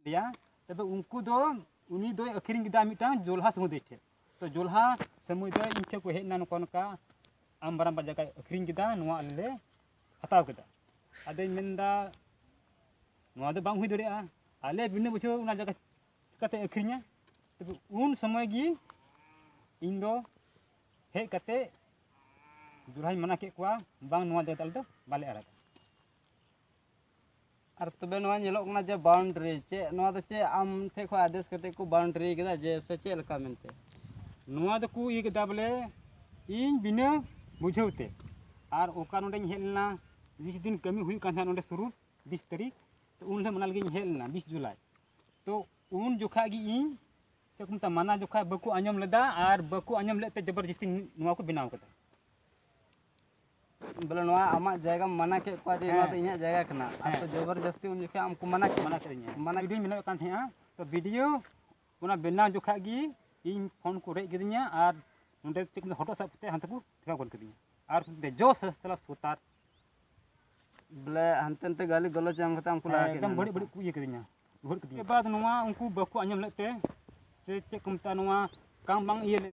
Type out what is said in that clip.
dia tapi unku do uni do akhring kita mitang jolha samudai the to jolha samudai inche ko hejna noka am baram pajaga akhring kita nuwa ale hataw kita ade menda nuwa do bang hui dorea ale bina bucho una jaga kate akhrinya tapi un samay gi indo hej kate jolha mana ke kwa bang nuwa jaga tal do bale ara और तबे नवा नेलोक ना जे boundary चे नवा तो चे आम ठे खो आदेश करते को बाउंड्री केदा जे से चे लका मेनते नवा तो कु इ केदा बोले इन बिना बुझौते आर ओका नोडे हेलना जिस दिन कमी हुई कान नोडे शुरू 20 तारीख तो उन मनाल गे हेलना 20 जुलाई तो उन जोखा गी इन ते कुमता माना जोखा बकु आंजम लेदा आर बकु आंजम लेते जबरदस्ती नवा को बनाव कदा बोले नवा आमा जायगा मना के को जे नवा तो इnya जायगा कना तो जबरदस्ती उन जोखा हमको मना करिnya मना वीडियो मिला कान थे तो वीडियो उना बेना जोखा गी इन फोन को रे गिदिnya आर नोडे चेक हटो साबते हांते को ठेका गोल कदिnya आर दे जो सला सुतार बोले हंते गाली गलत जाम खता हमको लगा के एकदम बड़ी बड़ी को ये कदिnya के बाद नवा उनको बको आंजम लेते से चेक कुमता नवा काम बांग ये